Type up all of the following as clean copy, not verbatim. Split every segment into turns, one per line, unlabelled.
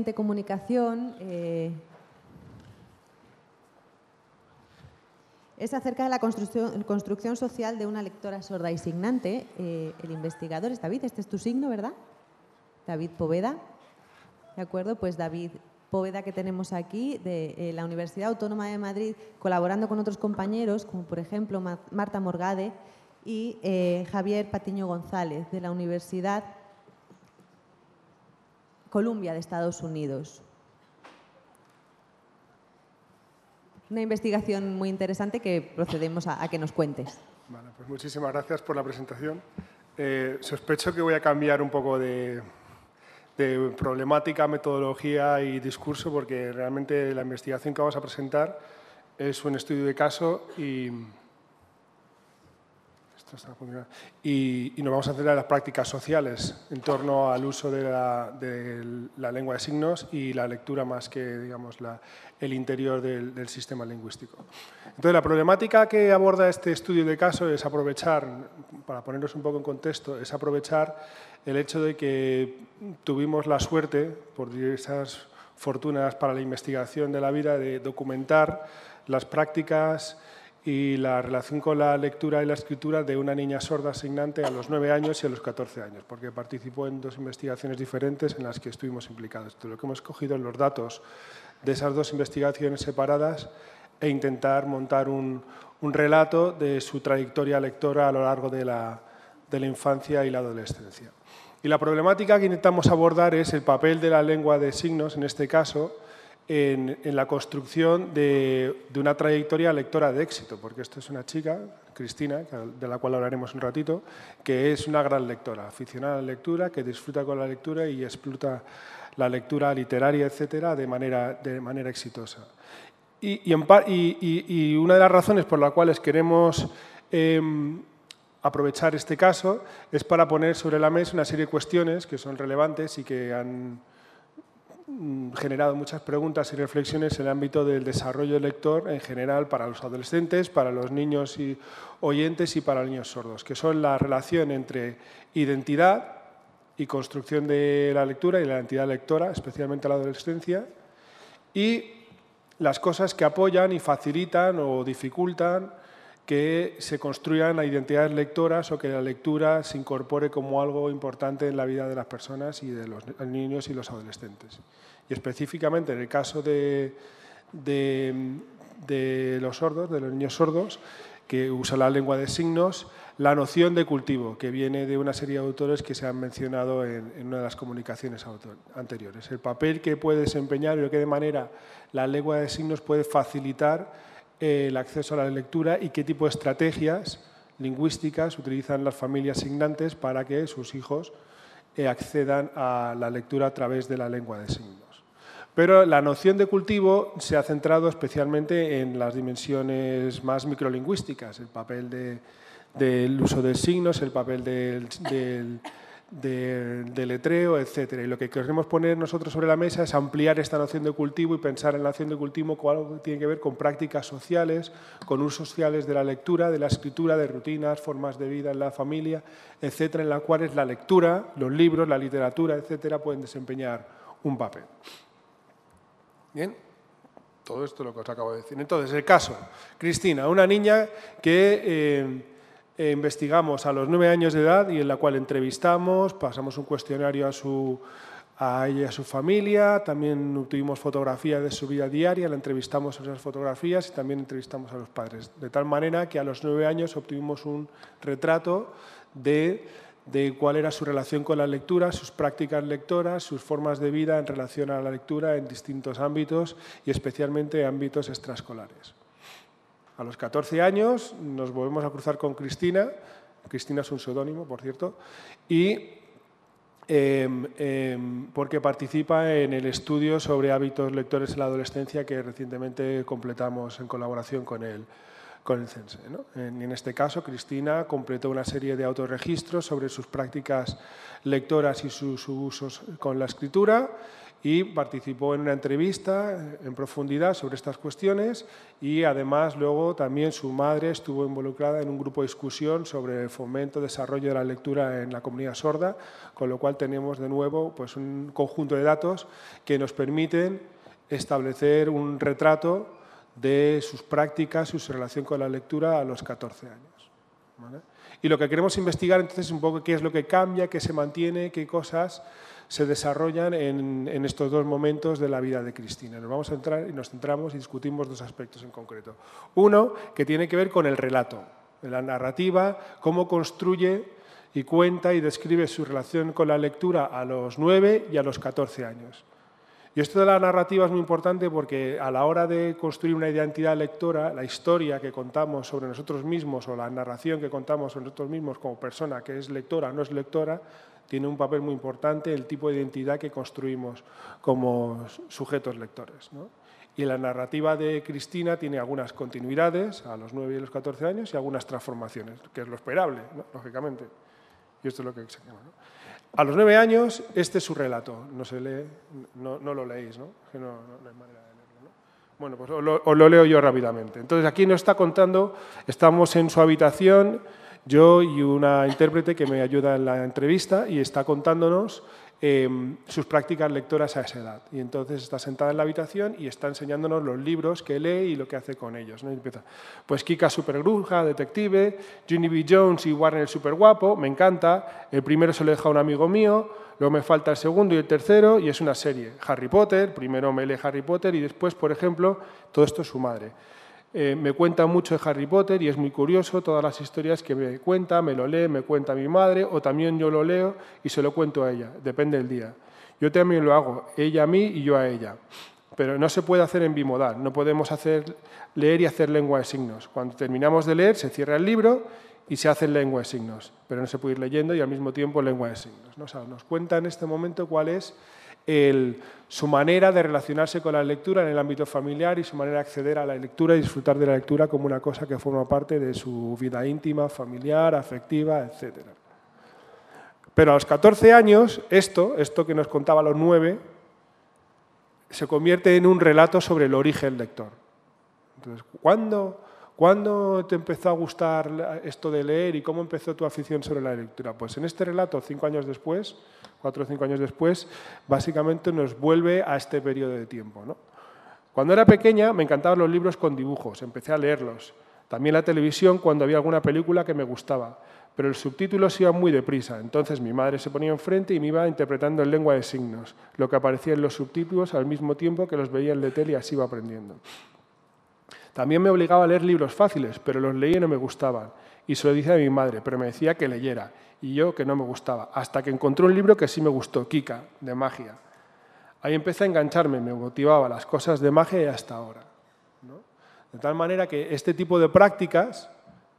de comunicación es acerca de la construcción social de una lectora sorda y signante. El investigador es David, este es tu signo, ¿verdad? David Poveda. ¿De acuerdo? Pues David Poveda, que tenemos aquí, de la Universidad Autónoma de Madrid, colaborando con otros compañeros, como por ejemplo Marta Morgade y Javier Patiño González, de la Universidad Columbia de Estados Unidos. Una investigación muy interesante que procedemos a que nos cuentes.
Vale, pues muchísimas gracias por la presentación. Sospecho que voy a cambiar un poco de problemática, metodología y discurso, porque realmente la investigación que vamos a presentar es un estudio de caso y nos vamos a centrar en las prácticas sociales en torno al uso de la lengua de signos y la lectura más que, digamos, el interior del sistema lingüístico. Entonces, la problemática que aborda este estudio de caso es aprovechar, para ponernos un poco en contexto, es aprovechar el hecho de que tuvimos la suerte, por diversas fortunas para la investigación de la vida, de documentar las prácticas y la relación con la lectura y la escritura de una niña sorda signante a los 9 años y a los 14 años, porque participó en 2 investigaciones diferentes en las que estuvimos implicados. Entonces, lo que hemos cogido es los datos de esas 2 investigaciones separadas e intentar montar un relato de su trayectoria lectora a lo largo de la infancia y la adolescencia. Y la problemática que intentamos abordar es el papel de la lengua de signos, en este caso, en la construcción de una trayectoria lectora de éxito, porque esto es una chica, Cristina, de la cual hablaremos un ratito, que es una gran lectora, aficionada a la lectura, que disfruta con la lectura y explota la lectura literaria, etcétera, de manera exitosa. Y una de las razones por las cuales queremos aprovechar este caso es para poner sobre la mesa una serie de cuestiones que son relevantes y que han generado muchas preguntas y reflexiones en el ámbito del desarrollo del lector en general para los adolescentes, para los niños y oyentes y para los niños sordos, que son la relación entre identidad y construcción de la lectura y la identidad lectora, especialmente en la adolescencia, y las cosas que apoyan y facilitan o dificultan que se construyan identidades lectoras o que la lectura se incorpore como algo importante en la vida de las personas y de los niños y los adolescentes. Y específicamente en el caso de los sordos, de los niños sordos, que usan la lengua de signos, la noción de cultivo, que viene de una serie de autores que se han mencionado en una de las comunicaciones anteriores. El papel que puede desempeñar y de qué manera la lengua de signos puede facilitar el acceso a la lectura y qué tipo de estrategias lingüísticas utilizan las familias signantes para que sus hijos accedan a la lectura a través de la lengua de signos. Pero la noción de cultivo se ha centrado especialmente en las dimensiones más microlingüísticas, el papel del uso de signos, el papel del letreo, etc. Y lo que queremos poner nosotros sobre la mesa es ampliar esta noción de cultivo y pensar en la noción de cultivo como algo que tiene que ver con prácticas sociales, con usos sociales de la lectura, de la escritura, de rutinas, formas de vida en la familia, etc., en las cuales la lectura, los libros, la literatura, etc., pueden desempeñar un papel. Bien, todo esto es lo que os acabo de decir. Entonces, el caso, Cristina, una niña que investigamos a los 9 años de edad y en la cual entrevistamos, pasamos un cuestionario a ella y a su familia, también tuvimos fotografías de su vida diaria, la entrevistamos sobre esas fotografías y también entrevistamos a los padres. De tal manera que a los 9 años obtuvimos un retrato de cuál era su relación con la lectura, sus prácticas lectoras, sus formas de vida en relación a la lectura en distintos ámbitos y especialmente ámbitos extraescolares. A los 14 años nos volvemos a cruzar con Cristina. Cristina es un seudónimo, por cierto, y porque participa en el estudio sobre hábitos lectores en la adolescencia que recientemente completamos en colaboración con con el CENSE, ¿no? En este caso, Cristina completó una serie de autorregistros sobre sus prácticas lectoras y sus usos con la escritura y participó en una entrevista en profundidad sobre estas cuestiones y además luego también su madre estuvo involucrada en un grupo de discusión sobre el fomento, desarrollo de la lectura en la comunidad sorda, con lo cual tenemos de nuevo pues, un conjunto de datos que nos permiten establecer un retrato de sus prácticas y su relación con la lectura a los 14 años. ¿Vale? Y lo que queremos investigar entonces es un poco qué es lo que cambia, qué se mantiene, qué cosas se desarrollan en estos dos momentos de la vida de Cristina. Nos vamos a entrar y nos centramos y discutimos dos aspectos en concreto. Uno, que tiene que ver con el relato, la narrativa, cómo construye y cuenta y describe su relación con la lectura a los 9 y a los 14 años. Y esto de la narrativa es muy importante porque a la hora de construir una identidad lectora, la historia que contamos sobre nosotros mismos o la narración que contamos sobre nosotros mismos como persona que es lectora o no es lectora, tiene un papel muy importante el tipo de identidad que construimos como sujetos lectores, ¿no? Y la narrativa de Cristina tiene algunas continuidades a los 9 y los 14 años y algunas transformaciones, que es lo esperable, ¿no? Lógicamente. Y esto es lo que se llama, ¿no? A los 9 años, este es su relato. No se lee, no lo leéis, ¿no? Que no hay manera de leerlo, ¿no? Bueno, pues os lo leo yo rápidamente. Entonces, aquí nos está contando, estamos en su habitación, yo y una intérprete que me ayuda en la entrevista y está contándonos sus prácticas lectoras a esa edad. Y entonces está sentada en la habitación y está enseñándonos los libros que lee y lo que hace con ellos, ¿no? Y empieza, pues Kika superbruja, detective, Ginny B. Jones y Warner el superguapo, me encanta, el primero se lo deja a un amigo mío, luego me falta el segundo y el tercero y es una serie. Harry Potter, primero me lee Harry Potter y después, por ejemplo, todo esto es su madre. Me cuenta mucho de Harry Potter y es muy curioso todas las historias que me cuenta, me lo lee, me cuenta mi madre o también yo lo leo y se lo cuento a ella, depende del día. Yo también lo hago, ella a mí y yo a ella, pero no se puede hacer en bimodal, no podemos leer y hacer lengua de signos. Cuando terminamos de leer se cierra el libro y se hace lengua de signos, pero no se puede ir leyendo y al mismo tiempo lengua de signos, ¿no? O sea, nos cuenta en este momento cuál es su manera de relacionarse con la lectura en el ámbito familiar y su manera de acceder a la lectura y disfrutar de la lectura como una cosa que forma parte de su vida íntima, familiar, afectiva, etc. Pero a los 14 años, esto que nos contaba a los 9, se convierte en un relato sobre el origen lector. Entonces, ¿cuándo te empezó a gustar esto de leer y cómo empezó tu afición sobre la lectura? Pues en este relato, 5 años después, 4 o 5 años después, básicamente nos vuelve a este periodo de tiempo, ¿no? Cuando era pequeña me encantaban los libros con dibujos, empecé a leerlos. También la televisión cuando había alguna película que me gustaba, pero los subtítulos iban muy deprisa. Entonces mi madre se ponía enfrente y me iba interpretando en lengua de signos, lo que aparecía en los subtítulos al mismo tiempo que los veía en la tele y así iba aprendiendo. También me obligaba a leer libros fáciles, pero los leía y no me gustaban. Y se lo dije a mi madre, pero me decía que leyera, y yo que no me gustaba, hasta que encontré un libro que sí me gustó, Kika, de magia. Ahí empecé a engancharme, me motivaba las cosas de magia y hasta ahora, ¿no? De tal manera que este tipo de prácticas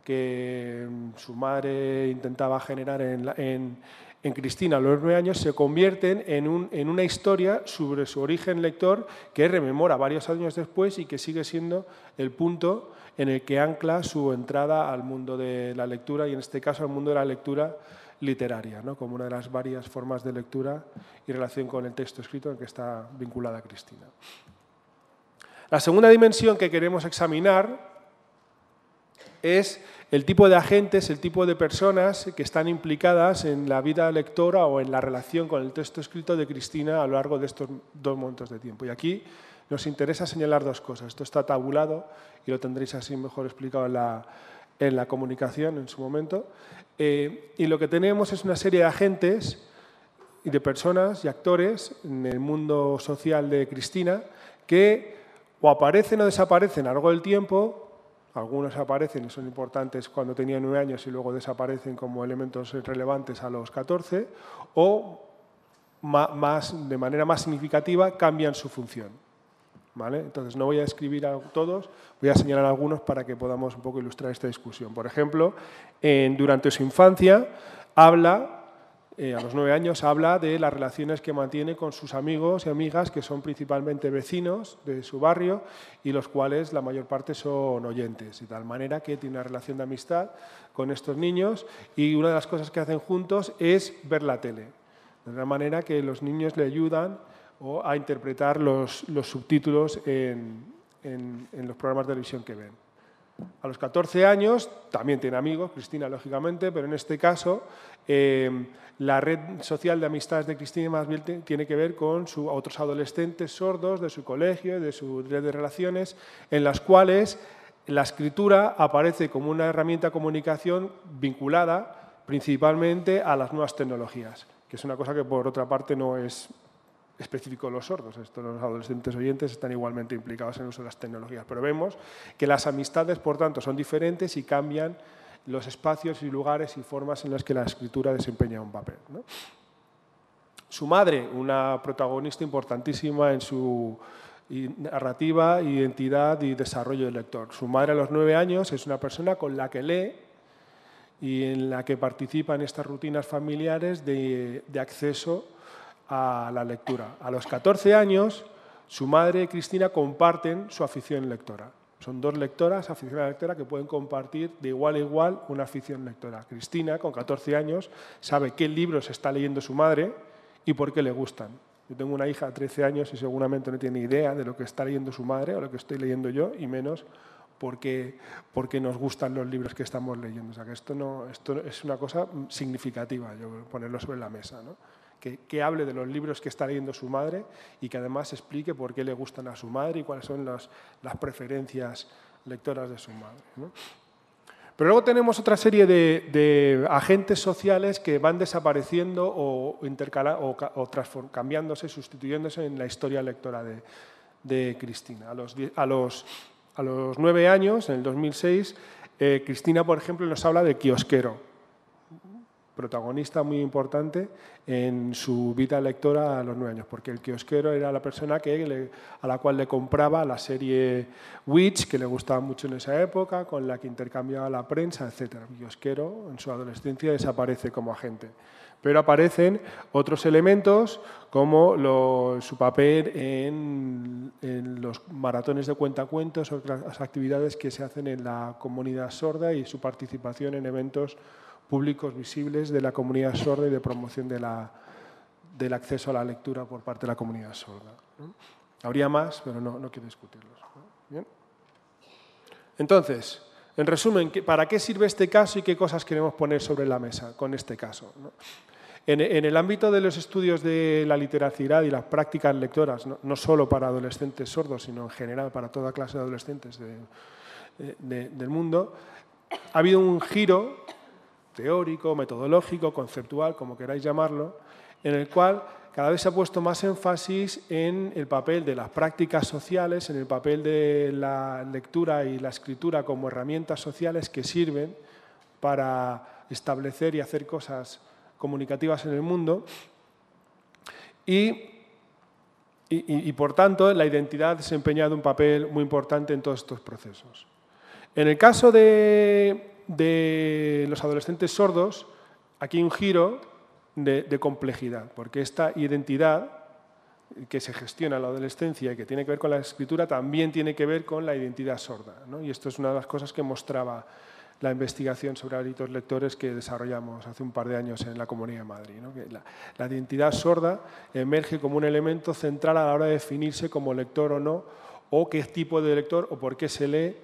que su madre intentaba generar en Cristina a los 9 años se convierten en una historia sobre su origen lector que rememora varios años después y que sigue siendo el punto en el que ancla su entrada al mundo de la lectura y en este caso al mundo de la lectura literaria, ¿no? Como una de las varias formas de lectura y relación con el texto escrito en que está vinculada Cristina. La segunda dimensión que queremos examinar es el tipo de agentes, el tipo de personas que están implicadas en la vida lectora o en la relación con el texto escrito de Cristina a lo largo de estos 2 momentos de tiempo. Y aquí nos interesa señalar 2 cosas. Esto está tabulado y lo tendréis así mejor explicado en la comunicación en su momento. Y lo que tenemos es una serie de agentes y de personas y actores en el mundo social de Cristina que o aparecen o desaparecen a lo largo del tiempo. Algunos aparecen y son importantes cuando tenían 9 años y luego desaparecen como elementos relevantes a los 14, o de manera más significativa cambian su función, ¿vale? Entonces no voy a describir a todos, voy a señalar algunos para que podamos un poco ilustrar esta discusión. Por ejemplo, durante su infancia habla a los 9 años, habla de las relaciones que mantiene con sus amigos y amigas, que son principalmente vecinos de su barrio y los cuales la mayor parte son oyentes, de tal manera que tiene una relación de amistad con estos niños y una de las cosas que hacen juntos es ver la tele, de tal manera que los niños le ayudan a interpretar los subtítulos en los programas de televisión que ven. A los 14 años también tiene amigos, Cristina lógicamente, pero en este caso la red social de amistades de Cristina más bien tiene que ver con otros adolescentes sordos de su colegio, de su red de relaciones, en las cuales la escritura aparece como una herramienta de comunicación vinculada principalmente a las nuevas tecnologías, que es una cosa que por otra parte no es específico de los sordos. Los adolescentes oyentes están igualmente implicados en el uso de las tecnologías, pero vemos que las amistades, por tanto, son diferentes y cambian los espacios y lugares y formas en los que la escritura desempeña un papel, ¿no? Su madre, una protagonista importantísima en su narrativa, identidad y desarrollo del lector. Su madre a los 9 años es una persona con la que lee y en la que participa en estas rutinas familiares de acceso a la lectura. A los 14 años, su madre y Cristina comparten su afición lectora. Son dos lectoras, aficionadas a la lectura, que pueden compartir de igual a igual una afición lectora. Cristina, con 14 años, sabe qué libros está leyendo su madre y por qué le gustan. Yo tengo una hija de 13 años y seguramente no tiene idea de lo que está leyendo su madre o lo que estoy leyendo yo, y menos porque nos gustan los libros que estamos leyendo. O sea, que esto es una cosa significativa, yo ponerlo sobre la mesa, ¿no? Que hable de los libros que está leyendo su madre y que además explique por qué le gustan a su madre y cuáles son las preferencias lectoras de su madre, ¿no? Pero luego tenemos otra serie de agentes sociales que van desapareciendo o cambiándose, sustituyéndose en la historia lectora de Cristina. A los 9 años, en el 2006, Cristina, por ejemplo, nos habla de Kiosquero, protagonista muy importante en su vida lectora a los 9 años, porque el kiosquero era la persona a la cual le compraba la serie Witch, que le gustaba mucho en esa época, con la que intercambiaba la prensa, etc. El kiosquero en su adolescencia desaparece como agente. Pero aparecen otros elementos como su papel en los maratones de cuentacuentos, otras actividades que se hacen en la comunidad sorda y su participación en eventos públicos visibles de la comunidad sorda y de promoción del acceso a la lectura por parte de la comunidad sorda, ¿no? Habría más, pero no quiero discutirlos, ¿no? ¿Bien? Entonces, en resumen, ¿para qué sirve este caso y qué cosas queremos poner sobre la mesa con este caso, ¿no? En el ámbito de los estudios de la literacidad y las prácticas lectoras, no solo para adolescentes sordos, sino en general para toda clase de adolescentes del mundo, ha habido un giro teórico, metodológico, conceptual, como queráis llamarlo, en el cual cada vez se ha puesto más énfasis en el papel de las prácticas sociales, en el papel de la lectura y la escritura como herramientas sociales que sirven para establecer y hacer cosas comunicativas en el mundo y por tanto, la identidad ha desempeñado un papel muy importante en todos estos procesos. En el caso de los adolescentes sordos, aquí hay un giro de complejidad, porque esta identidad que se gestiona en la adolescencia y que tiene que ver con la escritura también tiene que ver con la identidad sorda, ¿no? Y esto es una de las cosas que mostraba la investigación sobre hábitos lectores que desarrollamos hace un par de años en la Comunidad de Madrid, ¿no? Que la identidad sorda emerge como un elemento central a la hora de definirse como lector o no, o qué tipo de lector o por qué se lee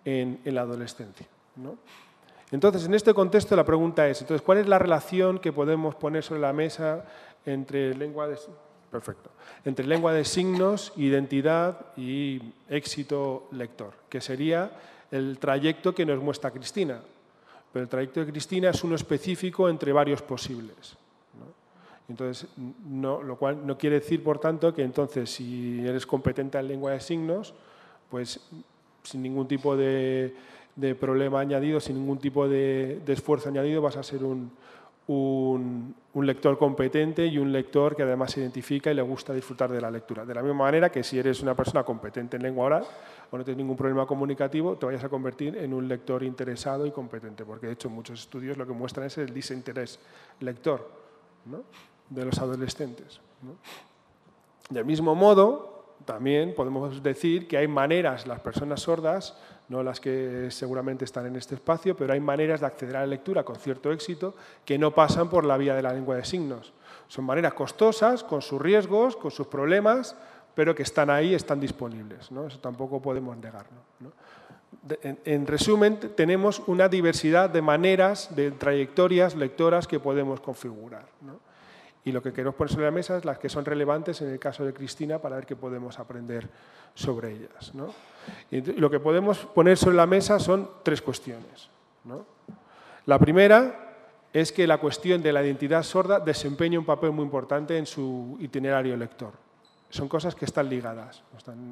en la adolescencia, ¿no? Entonces, en este contexto la pregunta es, entonces, ¿cuál es la relación que podemos poner sobre la mesa entre lengua de signos, identidad y éxito lector? Que sería el trayecto que nos muestra Cristina. Pero el trayecto de Cristina es uno específico entre varios posibles, ¿no? Entonces, lo cual no quiere decir, por tanto, que entonces si eres competente en lengua de signos, pues sin ningún tipo de problema añadido, sin ningún tipo de esfuerzo añadido, vas a ser un lector competente y un lector que además se identifica y le gusta disfrutar de la lectura. De la misma manera que si eres una persona competente en lengua oral o no tienes ningún problema comunicativo, te vayas a convertir en un lector interesado y competente, porque de hecho muchos estudios lo que muestran es el desinterés lector. ¿no?, de los adolescentes, ¿no? Del mismo modo, también podemos decir que hay maneras, las personas sordas, no las que seguramente están en este espacio, pero hay maneras de acceder a la lectura con cierto éxito que no pasan por la vía de la lengua de signos. Son maneras costosas, con sus riesgos, con sus problemas, pero que están ahí, están disponibles, ¿no? Eso tampoco podemos negarlo, ¿no? En resumen, tenemos una diversidad de maneras, de trayectorias lectoras que podemos configurar, ¿no? Y lo que queremos poner sobre la mesa es las que son relevantes en el caso de Cristina para ver qué podemos aprender sobre ellas, ¿no? Y lo que podemos poner sobre la mesa son tres cuestiones, ¿no? La primera es que la cuestión de la identidad sorda desempeña un papel muy importante en su itinerario lector. Son cosas que están ligadas.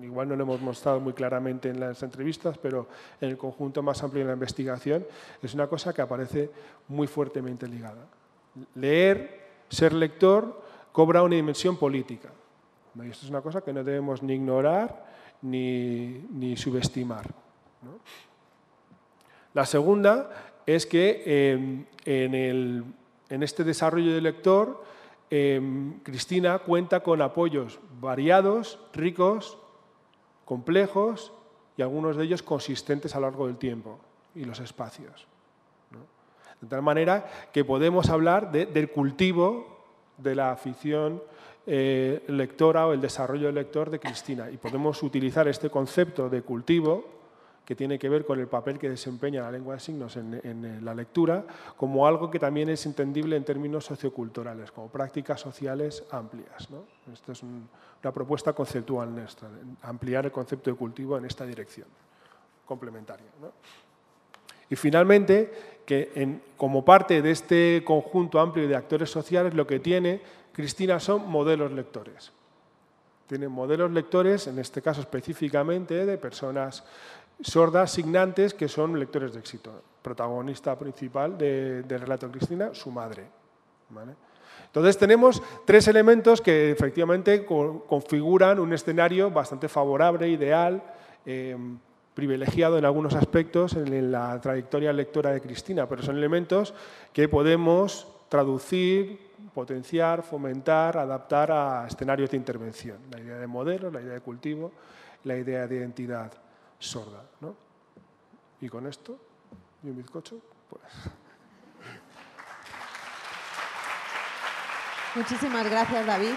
Igual no lo hemos mostrado muy claramente en las entrevistas, pero en el conjunto más amplio de la investigación es una cosa que aparece muy fuertemente ligada. Leer, ser lector, cobra una dimensión política. Y esto es una cosa que no debemos ni ignorar ni subestimar, ¿no? La segunda es que en este desarrollo del lector, Cristina cuenta con apoyos variados, ricos, complejos y algunos de ellos consistentes a lo largo del tiempo y los espacios, ¿no? De tal manera que podemos hablar del cultivo de la afición lectora o el desarrollo del lector de Cristina, y podemos utilizar este concepto de cultivo que tiene que ver con el papel que desempeña la lengua de signos en la lectura, como algo que también es entendible en términos socioculturales, como prácticas sociales amplias, ¿no? Esta es una propuesta conceptual nuestra, ampliar el concepto de cultivo en esta dirección complementaria, ¿no? Y finalmente, que como parte de este conjunto amplio de actores sociales, lo que tiene Cristina son modelos lectores. Tiene modelos lectores, en este caso específicamente, de personas sordas, signantes, que son lectores de éxito. Protagonista principal del relato de Cristina, su madre, ¿vale? Entonces tenemos tres elementos que efectivamente configuran un escenario bastante favorable, ideal, privilegiado en algunos aspectos en la trayectoria lectora de Cristina, pero son elementos que podemos traducir, potenciar, fomentar, adaptar a escenarios de intervención. La idea de modelo, la idea de cultivo, la idea de identidad sorda, ¿no? Y con esto, y un bizcocho, pues...
Muchísimas gracias, David.